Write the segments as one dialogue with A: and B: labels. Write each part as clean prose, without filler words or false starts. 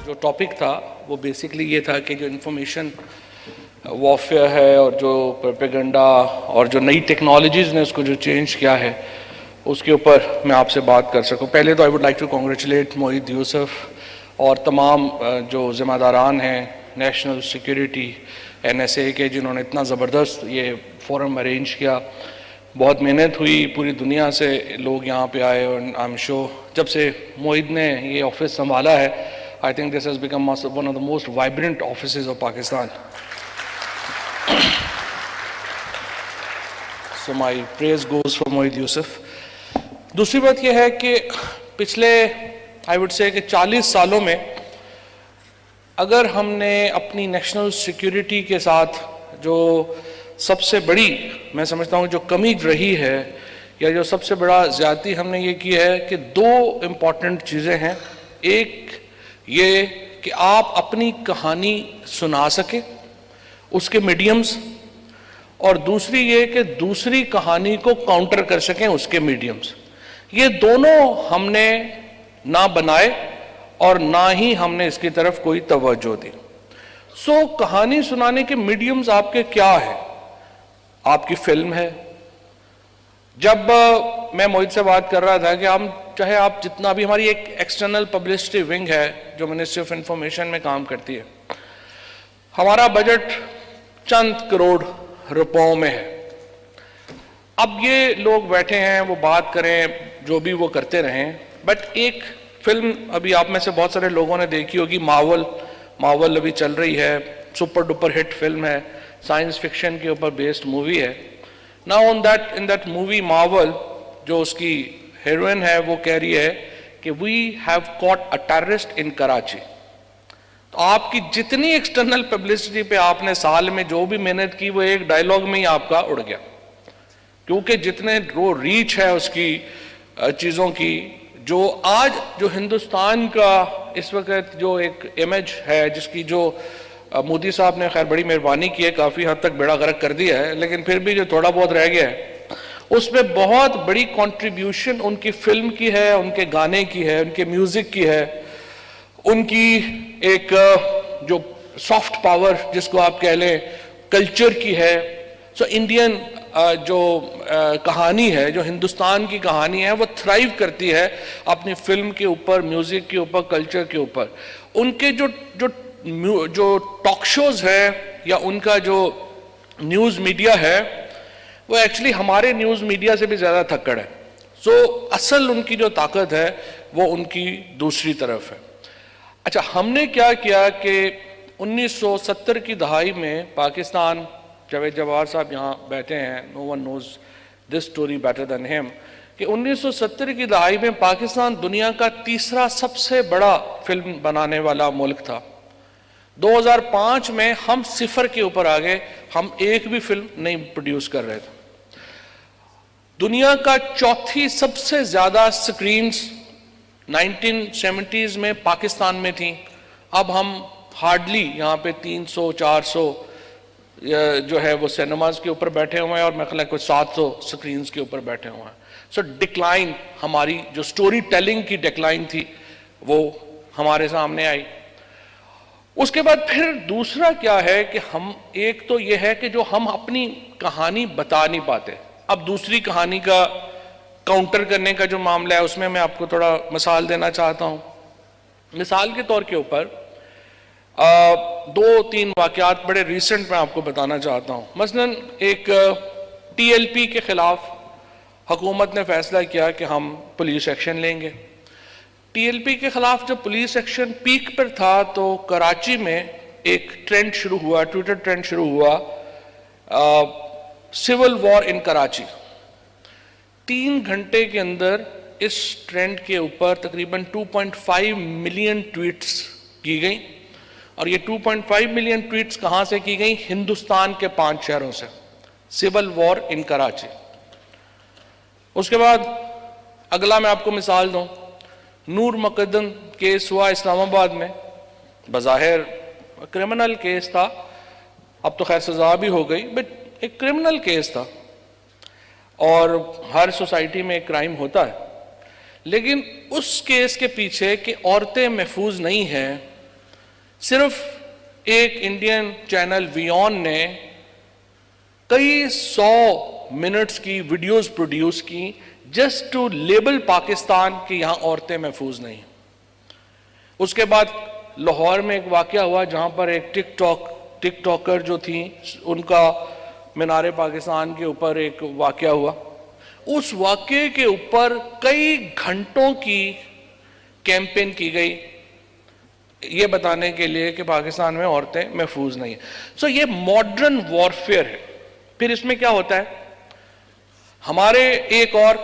A: جو ٹاپک تھا وہ بیسکلی یہ تھا کہ جو انفارمیشن وارفیئر ہے اور جو پروپیگنڈا اور جو نئی ٹیکنالوجیز نے اس کو جو چینج کیا ہے اس کے اوپر میں آپ سے بات کر سکوں. پہلے تو I would like to congratulate Moeed Yusuf اور تمام جو ذمہ داران ہیں نیشنل سیکیورٹی NSA کے, جنہوں نے اتنا زبردست یہ فورم ارینج کیا. بہت محنت ہوئی, پوری دنیا سے لوگ یہاں پہ آئے, اور آئی ایم شیور جب سے موحید نے یہ آفس سنبھالا ہے I think this has become one of the most vibrant offices of Pakistan. So my praise goes for Moeed Yusuf. دوسری بات یہ ہے کہ پچھلے آئی وڈ سے کہ 40 سالوں میں اگر ہم نے اپنی نیشنل سیکیورٹی کے ساتھ جو سب سے بڑی میں سمجھتا ہوں جو کمی رہی ہے یا جو سب سے بڑا زیادتی ہم نے یہ کی ہے کہ 2 امپورٹنٹ چیزیں ہیں. ایک یہ کہ آپ اپنی کہانی سنا سکیں اس کے میڈیمز, اور دوسری یہ کہ دوسری کہانی کو کاؤنٹر کر سکیں اس کے میڈیمز. یہ دونوں ہم نے نہ بنائے اور نہ ہی ہم نے اس کی طرف کوئی توجہ دی. سو کہانی سنانے کے میڈیمز آپ کے کیا ہے؟ آپ کی فلم ہے. جب میں موحید سے بات کر رہا تھا کہ ہم چاہے آپ جتنا بھی, ہماری ایک ایکسٹرنل پبلسٹی ونگ ہے جو منسٹری آف انفارمیشن میں کام کرتی ہے, ہمارا بجٹ چند کروڑ روپوں میں ہے. اب یہ لوگ بیٹھے ہیں وہ بات کریں جو بھی وہ کرتے رہیں, بٹ ایک فلم ابھی آپ میں سے بہت سارے لوگوں نے دیکھی ہوگی, ماول ابھی چل رہی ہے, سپر ڈپر ہٹ فلم ہے, سائنس فکشن کے اوپر بیسڈ مووی ہے. Now in that movie Marvel, جو اس کی ہیروئن ہے وہ کہہ رہی ہے کہ we have caught a terrorist in Karachi. تو آپ کی جتنی ایکسٹرنل پبلسٹی پہ آپ نے سال میں جو بھی محنت کی وہ ایک ڈائیلاگ میں ہی آپ کا اڑ گیا, کیونکہ جتنے وہ ریچ ہے اس کی چیزوں کی. جو آج جو ہندوستان کا اس وقت جو ایک امیج ہے جس کی جو مودی صاحب نے خیر بڑی مہربانی کی ہے, کافی حد تک بیڑا غرق کر دیا ہے, لیکن پھر بھی جو تھوڑا بہت رہ گیا ہے اس میں بہت بڑی کنٹریبیوشن ان کی فلم کی ہے, ان کے گانے کی ہے, ان کے میوزک کی ہے, ان کی ایک جو سافٹ پاور جس کو آپ کہہ لیں کلچر کی ہے. سو انڈین جو کہانی ہے, جو ہندوستان کی کہانی ہے, وہ تھرائیو کرتی ہے اپنی فلم کے اوپر, میوزک کے اوپر, کلچر کے اوپر. ان کے جو ٹاک شوز ہے یا ان کا جو نیوز میڈیا ہے وہ ایکچولی ہمارے نیوز میڈیا سے بھی زیادہ تھکڑ ہے. سو اصل ان کی جو طاقت ہے وہ ان کی دوسری طرف ہے. اچھا, ہم نے کیا کیا کہ 1970 کی دہائی میں پاکستان, جاوید جوار صاحب یہاں بیٹھے ہیں, no one knows this story better than him, کہ 1970 کی دہائی میں پاکستان دنیا کا تیسرا سب سے بڑا فلم بنانے والا ملک تھا. 2005 میں ہم 0 کے اوپر آ گئے, ہم ایک بھی فلم نہیں پروڈیوس کر رہے تھے. دنیا کا چوتھی سب سے زیادہ سکرینز 1970s میں پاکستان میں تھیں. اب ہم ہارڈلی یہاں پہ 300-400 جو ہے وہ سینماز کے اوپر بیٹھے ہوئے ہیں, اور میں خیال ہے کوئی 700 سکرینز کے اوپر بیٹھے ہوئے ہیں. سو ڈکلائن, ہماری جو سٹوری ٹیلنگ کی ڈکلائن تھی وہ ہمارے سامنے آئی. اس کے بعد پھر دوسرا کیا ہے کہ ہم, ایک تو یہ ہے کہ جو ہم اپنی کہانی بتا نہیں پاتے. اب دوسری کہانی کا کاؤنٹر کرنے کا جو معاملہ ہے اس میں آپ کو تھوڑا مثال دینا چاہتا ہوں. مثال کے طور کے اوپر 2-3 واقعات بڑے ریسنٹ میں آپ کو بتانا چاہتا ہوں. مثلا ایک TLP کے خلاف حکومت نے فیصلہ کیا کہ ہم پولیس ایکشن لیں گے. TLP کے خلاف جب پولیس ایکشن پیک پر تھا تو کراچی میں ایک ٹرینڈ شروع ہوا, ٹویٹر ٹرینڈ شروع ہوا, سول وار ان کراچی. 3 گھنٹے کے اندر اس ٹرینڈ کے اوپر تقریباً 2.5 ملین ٹویٹس کی گئیں, اور یہ 2.5 ملین ٹویٹس کہاں سے کی گئیں؟ ہندوستان کے 5 شہروں سے. سول وار ان کراچی. اس کے بعد اگلا میں آپ کو مثال دوں, نور مقدم کیس ہوا اسلام آباد میں, بظاہر کرمنل کیس تھا, اب تو خیر سزا بھی ہو گئی, بٹ ایک کرمنل کیس تھا, اور ہر سوسائٹی میں ایک کرائم ہوتا ہے. لیکن اس کیس کے پیچھے کہ عورتیں محفوظ نہیں ہیں, صرف ایک انڈین چینل ویون نے کئی 100 منٹس کی ویڈیوز پروڈیوس کی جسٹ ٹو لیبل پاکستان کہ یہاں عورتیں محفوظ نہیں. اس کے بعد لاہور میں ایک واقعہ ہوا جہاں پر ایک ٹک ٹاکر جو تھیں ان کا مینار پاکستان کے اوپر ایک واقعہ ہوا. اس واقعے کے اوپر کئی گھنٹوں کی کیمپین کی گئی یہ بتانے کے لیے کہ پاکستان میں عورتیں محفوظ نہیں ہیں. سو یہ ماڈرن وارفیئر ہے. پھر اس میں کیا ہوتا ہے ہمارے ایک اور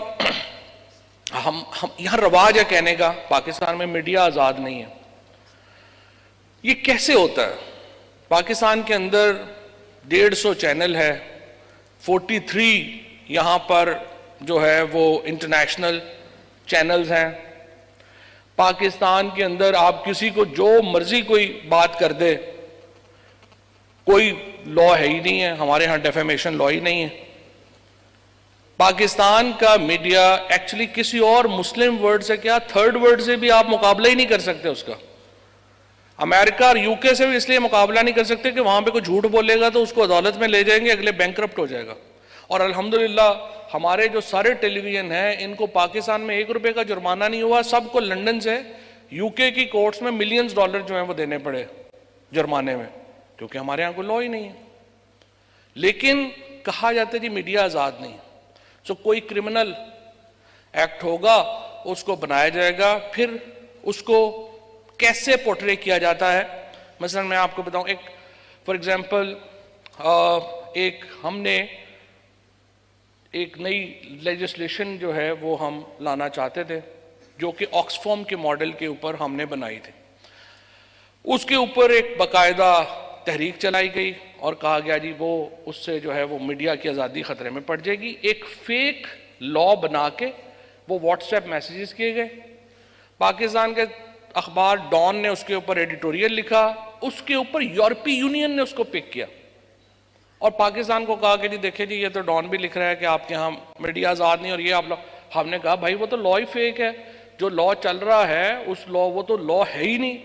A: ہم یہاں رواج ہے کہنے کا پاکستان میں میڈیا آزاد نہیں ہے. یہ کیسے ہوتا ہے؟ پاکستان کے اندر 150 چینل ہے, 43 یہاں پر جو ہے وہ انٹرنیشنل چینلز ہیں. پاکستان کے اندر آپ کسی کو جو مرضی کوئی بات کر دے, کوئی لا ہے ہی نہیں ہے. ہمارے ہاں ڈیفیمیشن لا ہی نہیں ہے. پاکستان کا میڈیا ایکچولی کسی اور مسلم ورڈ سے کیا تھرڈ ورڈ سے بھی آپ مقابلہ ہی نہیں کر سکتے اس کا. امریکہ اور یو کے سے بھی اس لیے مقابلہ نہیں کر سکتے کہ وہاں پہ کوئی جھوٹ بولے گا تو اس کو عدالت میں لے جائیں گے, اگلے بینکرپٹ ہو جائے گا. اور الحمدللہ ہمارے جو سارے ٹیلی ویژن ہیں ان کو پاکستان میں 1 روپے کا جرمانہ نہیں ہوا. سب کو لنڈن سے یو کے کی کورٹس میں ملینز ڈالر جو ہیں وہ دینے پڑے جرمانے میں, کیونکہ ہمارے ہاں کوئی لا ہی نہیں ہے. لیکن کہا جاتا ہے جی میڈیا آزاد نہیں. سو کوئی کرمنل ایکٹ ہوگا اس کو بنایا جائے گا, پھر اس کو کیسے پورٹرے کیا جاتا ہے. مثلا میں آپ کو بتاؤں, ایک فار ایگزامپل ایک ہم نے ایک نئی لیجسلیشن جو ہے وہ ہم لانا چاہتے تھے جو کہ آکسفورم کے ماڈل کے اوپر ہم نے بنائی تھی. اس کے اوپر ایک باقاعدہ تحریک چلائی گئی اور کہا گیا جی وہ اس سے جو ہے وہ میڈیا کی آزادی خطرے میں پڑ جائے گی. ایک فیک لا بنا کے وہ واٹس ایپ میسیجز کیے گئے. پاکستان کے اخبار ڈان نے اس کے اوپر ایڈیٹوریل لکھا, اس کے اوپر یورپی یونین نے اس کو پک کیا اور پاکستان کو کہا کہ جی دیکھیں جی یہ تو ڈان بھی لکھ رہا ہے کہ آپ کے یہاں میڈیا آزاد نہیں اور یہ آپ لوگ. ہم نے کہا بھائی وہ تو لا ہی فیک ہے, جو لا چل رہا ہے اس لا وہ تو لا ہے ہی نہیں.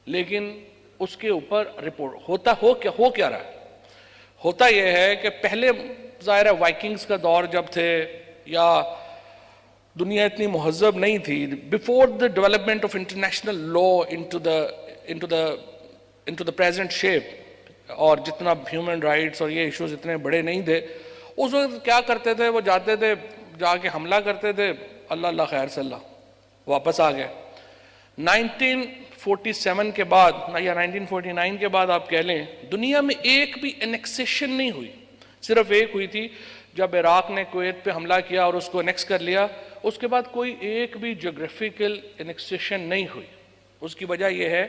A: لیکن اس کے اوپر رپورٹ ہو کیا رہا ہے. ہوتا یہ ہے کہ پہلے ظاہر ہے وائکنگز کا دور جب تھے یا دنیا اتنی مہذب نہیں تھی, before the development of international law into the present shape, اور جتنا ہیومن رائٹس اور یہ ایشوز اتنے بڑے نہیں تھے, اس وقت کیا کرتے تھے وہ جاتے تھے جا کے حملہ کرتے تھے, اللہ اللہ خیر صلی اللہ, واپس آ گئے. 1947 کے بعد یا 1949 کے بعد آپ کہہ لیں دنیا میں ایک بھی انیکسیشن نہیں ہوئی. صرف ایک ہوئی تھی جب عراق نے کویت پہ حملہ کیا اور اس کو انیکس کر لیا. اس کے بعد کوئی ایک بھی جغرافیکل انیکسیشن نہیں ہوئی. اس کی وجہ یہ ہے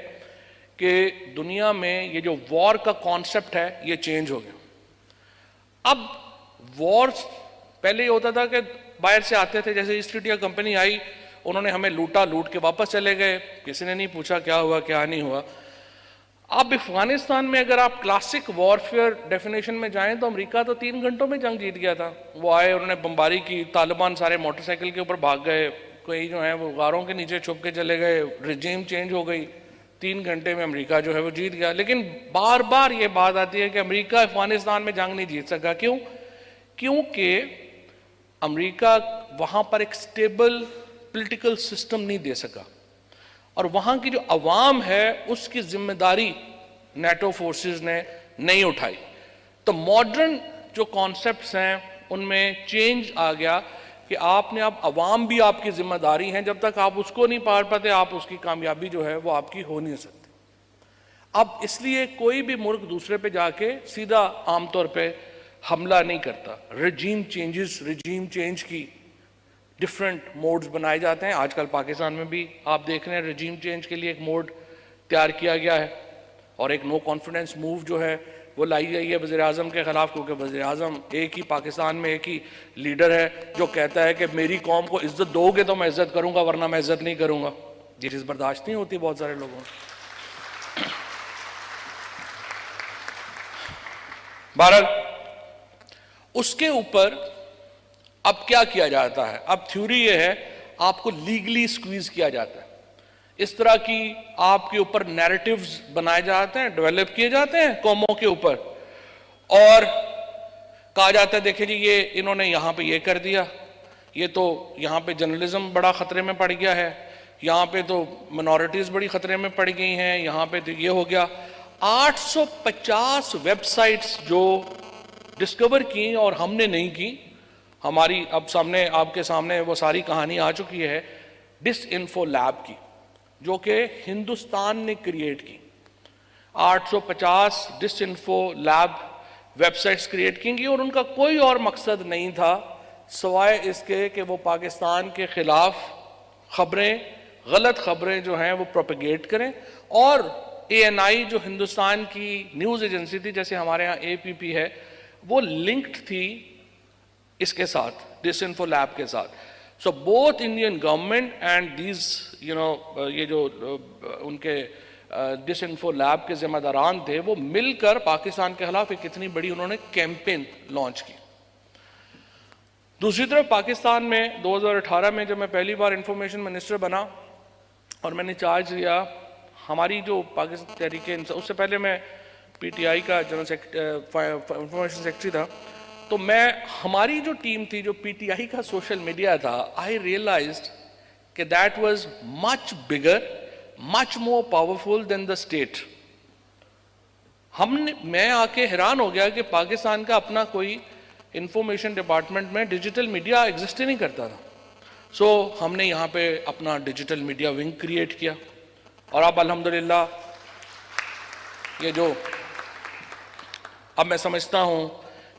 A: کہ دنیا میں یہ جو وار کا کانسیپٹ ہے یہ چینج ہو گیا. اب وارز پہلے یہ ہوتا تھا کہ باہر سے آتے تھے, جیسے ایسٹ انڈیا کمپنی آئی انہوں نے ہمیں لوٹا, لوٹ کے واپس چلے گئے, کسی نے نہیں پوچھا کیا ہوا کیا نہیں ہوا. اب افغانستان میں اگر آپ کلاسک وارفیئر ڈیفینیشن میں جائیں تو امریکہ تو 3 گھنٹوں میں جنگ جیت گیا تھا. وہ آئے انہوں نے بمباری کی, طالبان سارے موٹر سائیکل کے اوپر بھاگ گئے, کوئی جو ہیں وہ غاروں کے نیچے چھپ کے چلے گئے, رجیم چینج ہو گئی, 3 گھنٹے میں امریکہ جو ہے وہ جیت گیا. لیکن بار بار یہ بات آتی ہے کہ امریکہ افغانستان میں جنگ نہیں جیت سکا. کیوں؟ کیونکہ امریکہ وہاں پر ایک سٹیبل پولیٹیکل سسٹم نہیں دے سکا, اور وہاں کی جو عوام ہے اس کی ذمہ داری نیٹو فورسز نے نہیں اٹھائی. تو ماڈرن جو کانسیپٹس ہیں ان میں چینج آ گیا کہ آپ نے اب عوام بھی آپ کی ذمہ داری ہیں, جب تک آپ اس کو نہیں پار پاتے آپ اس کی کامیابی جو ہے وہ آپ کی ہو نہیں سکتی. اب اس لیے کوئی بھی ملک دوسرے پہ جا کے سیدھا عام طور پہ حملہ نہیں کرتا. رجیم چینج کی ڈفرینٹ موڈز بنائے جاتے ہیں. آج کل پاکستان میں بھی آپ دیکھ رہے ہیں رجیم چینج کے لیے ایک موڈ تیار کیا گیا ہے, اور ایک نو کانفیڈنس موو جو ہے وہ لائی گئی ہے وزیر اعظم کے خلاف, کیونکہ وزیر اعظم ایک ہی پاکستان میں ایک ہی لیڈر ہے جو کہتا ہے کہ میری قوم کو عزت دو گے تو میں عزت کروں گا ورنہ میں عزت نہیں کروں گا. یہ چیز برداشت نہیں ہوتی بہت سارے لوگوں. بہرحال اس کے اوپر اب کیا کیا جاتا ہے, اب تھیوری یہ ہے آپ کو لیگلی سکویز کیا جاتا ہے. اس طرح کی آپ کے اوپر نیریٹیوز بنائے جاتے ہیں، ڈیولپ کیے جاتے ہیں قوموں کے اوپر، اور کہا جاتا ہے دیکھیں جی یہ انہوں نے یہاں پہ یہ کر دیا، یہ تو یہاں پہ جرنلزم بڑا خطرے میں پڑ گیا ہے، یہاں پہ تو منورٹیز بڑی خطرے میں پڑ گئی ہیں، یہاں پہ تو یہ ہو گیا۔ 850 ویب سائٹس جو ڈسکور کی اور ہم نے نہیں کی، ہماری اب سامنے آپ کے سامنے وہ ساری کہانی آ چکی ہے ڈس انفو لیب کی، جو کہ ہندوستان نے کریٹ کی۔ 850 disinfo lab website create کی گئی، اور ان کا کوئی اور مقصد نہیں تھا سوائے اس کے کہ وہ پاکستان کے خلاف خبریں، غلط خبریں جو ہیں وہ پروپیگیٹ کریں، اور اے این آئی جو ہندوستان کی نیوز ایجنسی تھی، جیسے ہمارے ہاں اے پی پی ہے، وہ لنکڈ تھی اس کے ساتھ، ڈس انفو لیب کے ساتھ۔ So both Indian government and these یہ جو ان کے ڈس انفو لیب کے ذمہ داران تھے، وہ مل کر پاکستان کے خلاف ایک اتنی بڑی انہوں نے کیمپین لانچ کی۔ دوسری طرف پاکستان میں 2018 میں جب میں پہلی بار انفارمیشن منسٹر بنا اور میں نے چارج لیا، ہماری جو پاکستان تحریک انصاف، اس سے پہلے میں پی ٹی آئی کا جنرل انفارمیشن سیکرٹری تھا، تو ہماری جو ٹیم تھی، جو پی ٹی آئی کا سوشل میڈیا تھا، آئی ریئلائزڈ کہ that was much bigger, much more powerful then the state. میں آ کے حیران ہو گیا کہ پاکستان کا اپنا کوئی انفارمیشن ڈپارٹمنٹ میں ڈیجیٹل میڈیا ایگزسٹ ہی نہیں کرتا تھا۔ سو ہم نے یہاں پہ اپنا ڈیجیٹل میڈیا ونگ کریٹ کیا، اور اب الحمدللہ یہ جو اب میں سمجھتا ہوں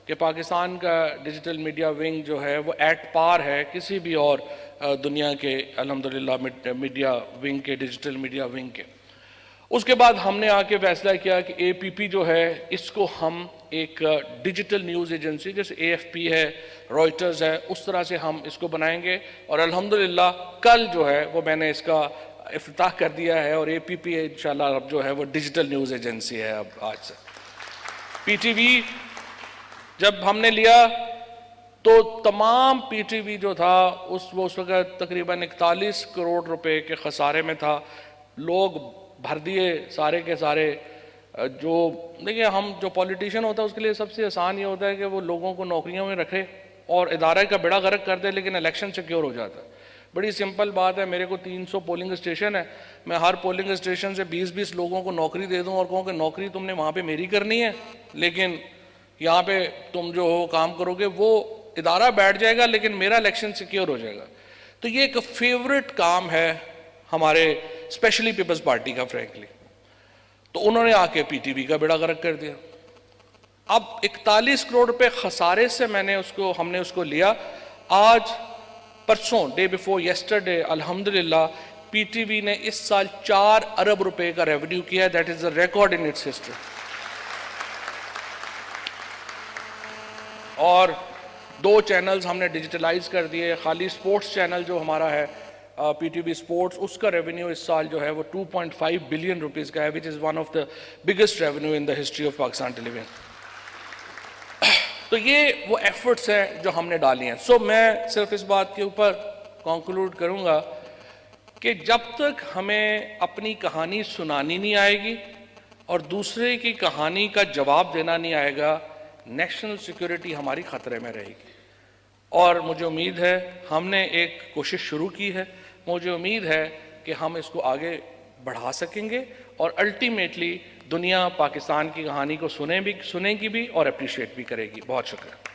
A: کہ پاکستان کا ڈیجیٹل میڈیا ونگ جو ہے وہ ایٹ پار ہے کسی بھی اور دنیا کے الحمدللہ میڈیا ونگ کے، ڈیجیٹل میڈیا ونگ کے۔ اس کے بعد ہم نے آ کے فیصلہ کیا کہ اے پی پی جو ہے اس کو ہم ایک ڈیجیٹل نیوز ایجنسی، جیسے اے ایف پی ہے، رائٹرز ہے، اس طرح سے ہم اس کو بنائیں گے، اور الحمدللہ کل جو ہے وہ میں نے اس کا افتتاح کر دیا ہے، اور اے پی پی انشاءاللہ اب جو ہے وہ ڈیجیٹل نیوز ایجنسی ہے اب آج سے۔ پی ٹی وی جب ہم نے لیا تو تمام پی ٹی وی جو تھا اس وقت تقریباً 41 کروڑ روپے کے خسارے میں تھا، لوگ بھر دیے سارے کے سارے۔ جو دیکھیں ہم جو پولیٹیشین ہوتا ہے اس کے لیے سب سے آسان یہ ہوتا ہے کہ وہ لوگوں کو نوکریوں میں رکھے اور ادارے کا بیڑا غرق کر دے، لیکن الیکشن سیکیور ہو جاتا ہے۔ بڑی سمپل بات ہے، میرے کو 300 پولنگ اسٹیشن ہے، میں ہر پولنگ اسٹیشن سے 20-20 لوگوں کو نوکری دے دوں اور کہوں کہ نوکری تم نے وہاں پہ میری کرنی ہے، لیکن یہاں پہ تم جو ہو کام کرو گے، وہ ادارہ بیٹھ جائے گا لیکن میرا الیکشن سیکیور ہو جائے گا۔ تو یہ ایک فیورٹ کام ہے ہمارے اسپیشلی پیپلز پارٹی کا فرینکلی۔ تو انہوں نے آ کے پی ٹی وی کا بیڑا غرق کر دیا۔ اب 41 کروڑ روپے خسارے سے ہم نے اس کو لیا۔ آج پرسوں ڈے بیفور یسٹرڈے الحمدللہ پی ٹی وی نے اس سال 4 ارب روپے کا ریونیو کیا ہے، that is a record in its history. اور 2 چینلز ہم نے ڈیجیٹلائز کر دیے، خالی سپورٹس چینل جو ہمارا ہے پی ٹی وی سپورٹس، اس کا ریونیو اس سال جو ہے وہ 2.5 بلین روپیز کا ہے، which is one of the biggest revenue in the history of Pakistan television۔ تو یہ وہ ایفرٹس ہیں جو ہم نے ڈالی ہیں۔ سو میں صرف اس بات کے اوپر کنکلوڈ کروں گا کہ جب تک ہمیں اپنی کہانی سنانی نہیں آئے گی اور دوسرے کی کہانی کا جواب دینا نہیں آئے گا، نیشنل سیکیورٹی ہماری خطرے میں رہے گی۔ اور مجھے امید ہے ہم نے ایک کوشش شروع کی ہے، مجھے امید ہے کہ ہم اس کو آگے بڑھا سکیں گے، اور الٹیمیٹلی دنیا پاکستان کی کہانی کو سنے گی بھی اور اپریشیٹ بھی کرے گی۔ بہت شکریہ۔